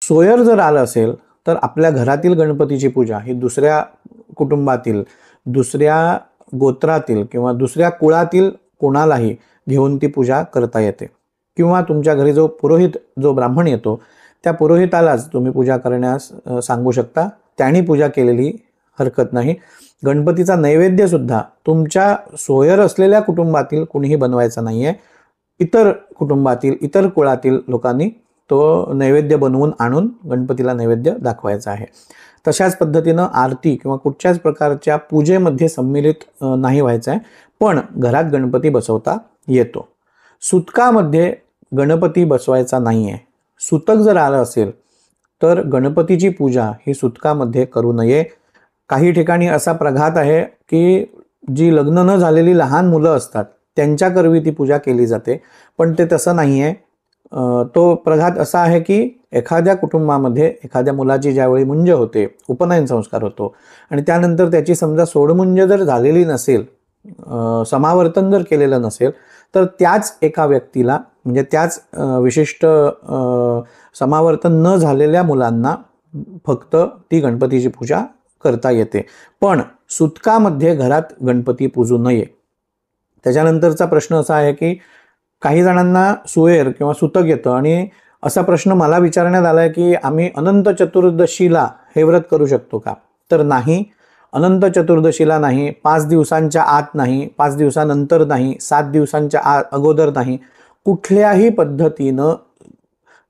सोयर जर आलं असेल तर आपल्या घरातील गणपतीची पूजा ही दुसऱ्या कुटुंबातील, दुसऱ्या गोत्रातील किंवा दुसऱ्या कुळातील कोणालाही घेऊन ती पूजा करता येते. किंवा तुमच्या घरी जो पुरोहित, जो ब्राह्मण येतो, त्या पुरोहितालाच तुम्ही पूजा करण्यास सांगू शकता. त्याने पूजा केलेली हरकत नाही. गणपतीचा नैवेद्य सुद्धा तुमच्या सोयर असलेल्या कुटुंबातील कुणीही बनवायचा नाहीये. इतर कुटुंबातील, इतर कुळातील लोकांनी तो नैवेद्य बनवून आणून गणपतीला नैवेद्य दाखवायचा आहे. तशाच पद्धतीनं आरती किंवा कुठच्याच प्रकारच्या पूजेमध्ये सम्मिलित नाही व्हायचं आहे. पण घरात गणपती बसवता येतो. सुतकामध्ये गणपती बसवायचा नाही आहे. सुतक जर आलं असेल तर गणपतीची पूजा ही सुतकामध्ये करू नये. काही ठिकाणी असा प्रघात आहे की जी लग्न न झालेली लहान मुलं असतात त्यांच्याकरवी ती पूजा केली जाते, पण ते तसं नाही आहे. तो प्रघात असा आहे की एखाद्या कुटुंबामध्ये एखाद्या मुलाची ज्यावेळी मुंज होते, उपनयन संस्कार होतो आणि त्यानंतर त्याची समजा सोडमुंज जर झालेली नसेल, समावर्तन जर केलेलं नसेल, तर त्याच एका व्यक्तीला म्हणजे त्याच विशिष्ट समावर्तन न झालेल्या मुलांना फक्त ती गणपतीची पूजा करता येते. पण सुतकामध्ये घरात गणपती पूजू नये. त्याच्यानंतरचा प्रश्न असा आहे की काही जणांना सुएर किंवा सुतक येतं आणि असा प्रश्न मला विचारण्यात आला आहे की आम्ही अनंत चतुर्दशीला हे व्रत करू शकतो का? तर नाही, अनंत चतुर्दशीला नाही, 5 दिवसांच्या आत नाही, 5 दिवसानंतर नाही, 7 दिवसांच्या अगोदर नाही. कुठल्याही पद्धतीनं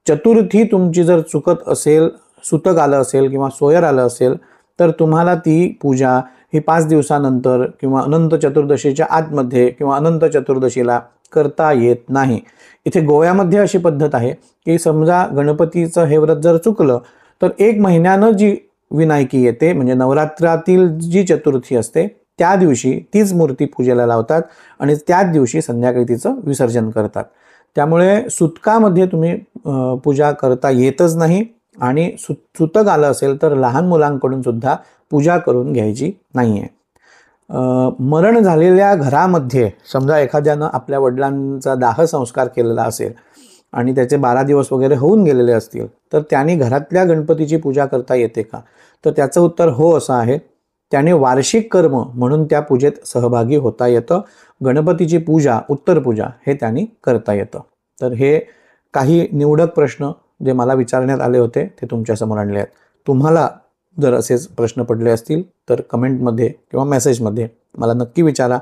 चतुर्थी तुमची जर चुकत असेल, सुतक आलं असेल किंवा सोयर आलं असेल, तर तुम्हाला ती पूजा ही 5 दिवसानंतर किंवा अनंत चतुर्दशीच्या आतमध्ये किंवा अनंत चतुर्दशीला करता येत नाही. इथे गोव्यामध्ये अशी पद्धत आहे की समजा गणपतीचं हे व्रत जर चुकलं तर 1 महिन्यानं जी विनायकी येते म्हणजे नवरात्रातील जी चतुर्थी असते त्या दिवशी तीच मूर्ती पूजेला लावतात आणि त्याच दिवशी संध्याकाळी तिचं विसर्जन करतात. त्यामुळे सुतकामध्ये तुम्ही पूजा करता येतच नाही आणि सुतक आलं असेल तर लहान मुलांकडून सुद्धा पूजा करून घ्यायची नाही आहे. मरण झालेल्या घरामध्ये समजा एखाद्यानं आपल्या वडिलांचा दाह संस्कार केलेला असेल आणि त्याचे 12 दिवस वगैरे होऊन गेलेले असतील, तर त्याने घरातल्या गणपतीची पूजा करता येते का? तर त्याचं उत्तर हो असं आहे. त्याने वार्षिक कर्म म्हणून त्या पूजेत सहभागी होता येतं. गणपतीची पूजा, उत्तर पूजा हे त्यांनी करता येतं. तर हे काही निवडक प्रश्न जे मला विचारण्यात आले होते ते तुमच्यासमोर आणले आहेत. तुम्हाला जर असेच प्रश्न पडले असतील तर कमेंटमध्ये किंवा मेसेजमध्ये मला नक्की विचारा.